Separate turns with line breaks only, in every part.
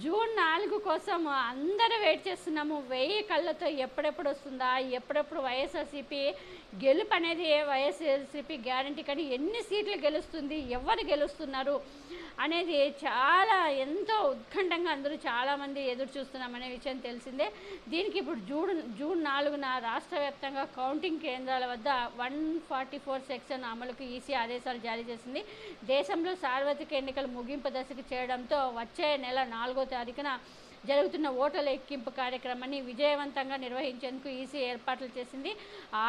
June 4 కోసం అందరూ wait చేస్తున్నాము. 1000 కళ్ళతో ఎప్పుడెప్పుడు వస్తుందా? ఎప్పుడెప్పుడు వైఎస్ఆర్‌సీపీ గెలుపు అనేది వైఎస్ఆర్‌సీపీ గ్యారంటీ, కానీ ఎన్ని సీట్లు గెలుస్తుంది? ఎవరు గెలుస్తున్నారు? అనేది చాలా ఎంతో ఉత్కంఠంగా అందరూ చాలామంది ఎదురు చూస్తున్నామనే విషయం తెలిసిందే. దీనికి ఇప్పుడు జూన్ 4న రాష్ట్ర వ్యాప్తంగా కౌంటింగ్ కేంద్రాల వద్ద 144 సెక్షన్ అమలుకు ఈసీ ఆదేశాలు జారీ చేసింది. దేశంలో సార్వత్రిక ఎన్నికలు ముగింపు దశకు చేరడంతో వచ్చే నెల 4వ తారీఖున జరుగుతున్న ఓట్ల లెక్కింపు కార్యక్రమాన్ని విజయవంతంగా నిర్వహించేందుకు ఈసీ ఏర్పాట్లు చేసింది.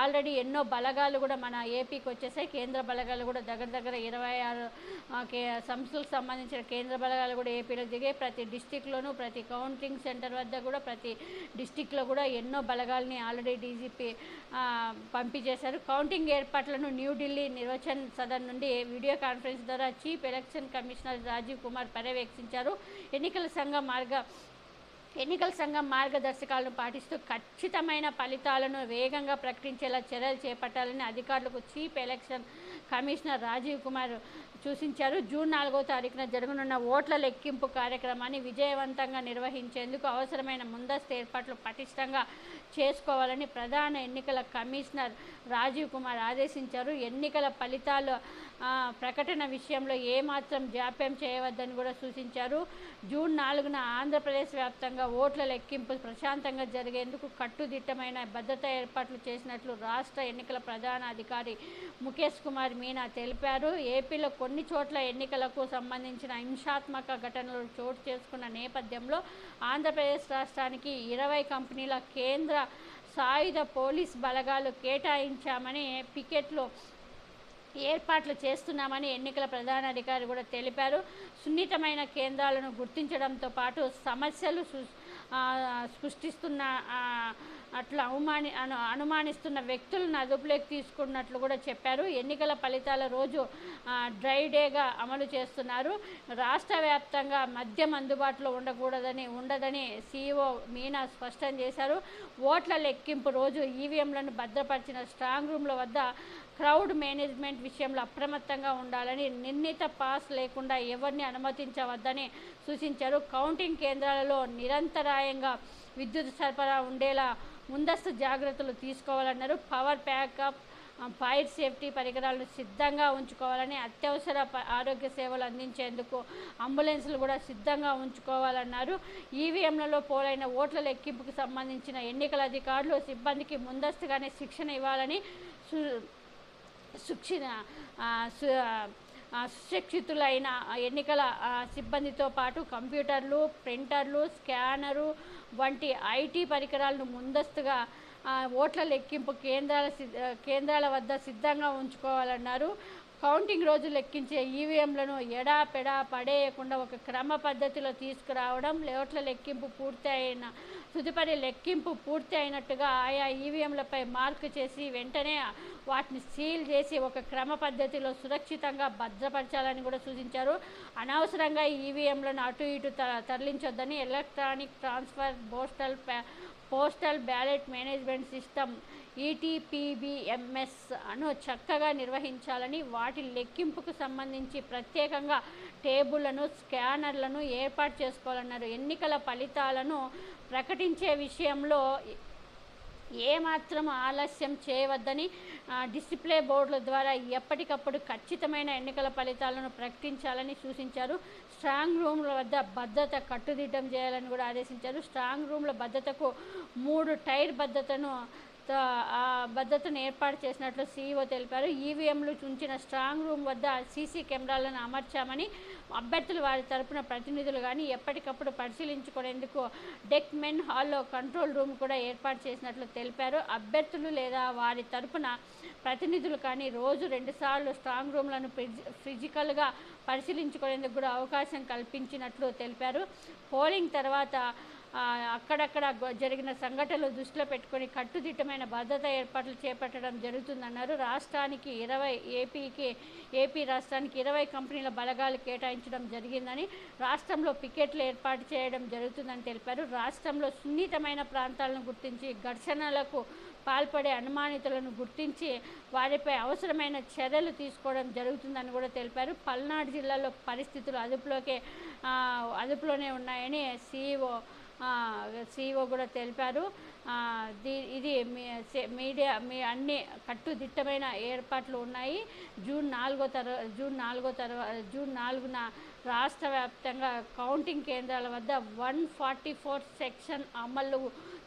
ఆల్రెడీ ఎన్నో బలగాలు కూడా మన ఏపీకి వచ్చేసాయి. కేంద్ర బలగాలు కూడా దగ్గర 26 సంస్థలకు సంబంధించిన కేంద్ర బలగాలు కూడా ఏపీలో దిగాయి. ప్రతి డిస్టిక్లోనూ, ప్రతి కౌంటింగ్ సెంటర్ వద్ద కూడా, ప్రతి డిస్టిక్లో కూడా ఎన్నో బలగాల్ని ఆల్రెడీ డీజీపీ పంపించేశారు. కౌంటింగ్ ఏర్పాట్లను న్యూఢిల్లీ నిర్వచన్ సదన్ నుండి వీడియో కాన్ఫరెన్స్ ద్వారా chief election commissioner Rajiv Kumar పర్యవేక్షించారు. ఎన్నికల సంఘం మార్గదర్శకాలను పాటిస్తూ ఖచ్చితమైన ఫలితాలను వేగంగా ప్రకటించేలా చర్యలు చేపట్టాలని అధికారులకు chief election commissioner Rajiv Kumar సూచించారు. జూన్ 4వ తారీఖున జరగనున్న ఓట్ల లెక్కింపు కార్యక్రమాన్ని విజయవంతంగా నిర్వహించేందుకు అవసరమైన ముందస్తు ఏర్పాట్లు పటిష్టంగా చేసుకోవాలని ప్రధాన ఎన్నికల కమిషనర్ రాజీవ్ కుమార్ ఆదేశించారు. ఎన్నికల ఫలితాల ప్రకటన విషయంలో ఏమాత్రం జాప్యం చేయవద్దని కూడా సూచించారు. జూన్ 4న ఆంధ్రప్రదేశ్ వ్యాప్తంగా ఓట్ల లెక్కింపు ప్రశాంతంగా జరిగేందుకు కట్టుదిట్టమైన భద్రతా ఏర్పాట్లు చేసినట్లు రాష్ట్ర ఎన్నికల ప్రధాన అధికారి ముఖేష్ కుమార్ మీనా తెలిపారు. ఏపీలో కొన్ని చోట్ల ఎన్నికలకు సంబంధించిన హింసాత్మక ఘటనలు చోటు చేసుకున్న నేపథ్యంలో ఆంధ్రప్రదేశ్ రాష్ట్రానికి 20 కంపెనీల కేంద్ర సాయుధ పోలీస్ బలగాలు కేటాయించామని, పికెట్లు ఏర్పాట్లు చేస్తున్నామని ఎన్నికల ప్రధానాధికారి కూడా తెలిపారు. సున్నితమైన కేంద్రాలను గుర్తించడంతో పాటు సమస్యలు సృష్టిస్తున్న అట్లా అనుమానిస్తున్న వ్యక్తులను అదుపులోకి తీసుకున్నట్లు కూడా చెప్పారు. ఎన్నికల ఫలితాల రోజు డ్రై డేగా అమలు చేస్తున్నారు. రాష్ట్ర వ్యాప్తంగా మద్యం అందుబాటులో ఉండదని సీఈఓ మీనా స్పష్టం చేశారు. ఓట్ల లెక్కింపు రోజు ఈవీఎంలను భద్రపరిచిన స్ట్రాంగ్ రూమ్ల వద్ద క్రౌడ్ మేనేజ్మెంట్ విషయంలో అప్రమత్తంగా ఉండాలని, నిర్ణీత పాస్ లేకుండా ఎవరిని అనుమతించవద్దని సూచించారు. కౌంటింగ్ కేంద్రాలలో నిరంతరాయంగా విద్యుత్ సరఫరా ఉండేలా ముందస్తు జాగ్రత్తలు తీసుకోవాలన్నారు. పవర్ బ్యాకప్, ఫైర్ సేఫ్టీ పరికరాలను సిద్ధంగా ఉంచుకోవాలని, అత్యవసర ఆరోగ్య సేవలు అందించేందుకు అంబులెన్సులు కూడా సిద్ధంగా ఉంచుకోవాలన్నారు. ఈవీఎంలలో పోలైన ఓట్ల లెక్కింపుకు సంబంధించిన ఎన్నికల అధికారులు సిబ్బందికి ముందస్తుగానే శిక్షణ ఇవ్వాలని, సుశిక్షితులైన ఎన్నికల సిబ్బందితో పాటు కంప్యూటర్లు, ప్రింటర్లు, స్కానరు వంటి ఐటీ పరికరాలను ముందస్తుగా ఓట్ల లెక్కింపు కేంద్రాల వద్ద సిద్ధంగా ఉంచుకోవాలన్నారు. కౌంటింగ్ రోజు లెక్కించే ఈవీఎంలను ఎడాపెడా పడేయకుండా ఒక క్రమ పద్ధతిలో తీసుకురావడం, ఓట్ల లెక్కింపు తదుపరి లెక్కింపు పూర్తి అయినట్టుగా ఆయా ఈవీఎంలపై మార్కు చేసి వెంటనే వాటిని సీల్ చేసి ఒక క్రమ పద్ధతిలో సురక్షితంగా భద్రపరచాలని కూడా సూచించారు. అనవసరంగా ఈవీఎంలను అటు ఇటు తరలించొద్దని, electronic transfer postal ballot management system ETPBMS చక్కగా నిర్వహించాలని, వాటి లెక్కింపుకు సంబంధించి ప్రత్యేకంగా టేబుళ్లను, స్కానర్లను ఏర్పాటు చేసుకోవాలన్నారు. ఎన్నికల ఫలితాలను ప్రకటించే విషయంలో ఏమాత్రం ఆలస్యం చేయవద్దని, డిస్ప్లే బోర్డుల ద్వారా ఎప్పటికప్పుడు ఖచ్చితమైన ఎన్నికల ఫలితాలను ప్రకటించాలని సూచించారు. స్ట్రాంగ్ రూమ్ల వద్ద భద్రత కట్టుదిట్టం చేయాలని కూడా ఆదేశించారు. స్ట్రాంగ్ రూమ్ల భద్రతకు 3 టైర్ భద్రతను ఏర్పాటు చేసినట్లు సీఈఓ తెలిపారు. ఈవీఎంలు ఉంచిన స్ట్రాంగ్ రూమ్ వద్ద సీసీ కెమెరాలను అమర్చామని, అభ్యర్థులు వారి తరపున ప్రతినిధులు కానీ ఎప్పటికప్పుడు పరిశీలించుకునేందుకు డెక్ మెన్ హాల్లో కంట్రోల్ రూమ్ కూడా ఏర్పాటు చేసినట్లు తెలిపారు. అభ్యర్థులు లేదా వారి తరపున ప్రతినిధులు కానీ రోజు 2 సార్లు స్ట్రాంగ్ రూమ్లను ఫిజికల్గా పరిశీలించుకునేందుకు కూడా అవకాశం కల్పించినట్లు తెలిపారు. పోలింగ్ తర్వాత అక్కడక్కడ జరిగిన సంఘటనలు దృష్టిలో పెట్టుకొని కట్టుదిట్టమైన భద్రతా ఏర్పాట్లు చేపట్టడం జరుగుతుందన్నారు. ఏపీ రాష్ట్రానికి 20 కంపెనీల బలగాలు కేటాయించడం జరిగిందని, రాష్ట్రంలో పికెట్లు ఏర్పాటు చేయడం జరుగుతుందని తెలిపారు. రాష్ట్రంలో సున్నితమైన ప్రాంతాలను గుర్తించి ఘర్షణలకు పాల్పడే అనుమానితులను గుర్తించి వారిపై అవసరమైన చర్యలు తీసుకోవడం జరుగుతుందని కూడా తెలిపారు. పల్నాడు జిల్లాలో పరిస్థితులు అదుపులోనే ఉన్నాయని సిఇఓ కూడా తెలిపారు. ఇది అన్ని కట్టుదిట్టమైన ఏర్పాట్లు ఉన్నాయి. జూన్ 4న రాష్ట్ర వ్యాప్తంగా కౌంటింగ్ కేంద్రాల వద్ద 144 సెక్షన్ అమలు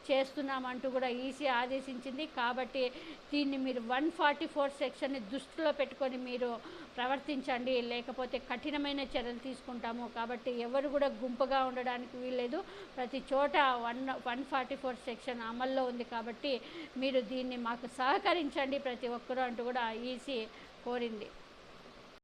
చేస్తున్నామంటూ కూడా ఈసీ ఆదేశించింది. కాబట్టి దీన్ని మీరు 144 సెక్షన్ని దృష్టిలో పెట్టుకొని మీరు ప్రవర్తించండి, లేకపోతే కఠినమైన చర్యలు తీసుకుంటాము. కాబట్టి ఎవరు కూడా గుంపుగా ఉండడానికి వీల్లేదు. ప్రతి చోట 144 సెక్షన్ అమల్లో ఉంది. కాబట్టి మీరు దీన్ని మాకు సహకరించండి ప్రతి ఒక్కరూ అంటూ కూడా ఈసీ కోరింది.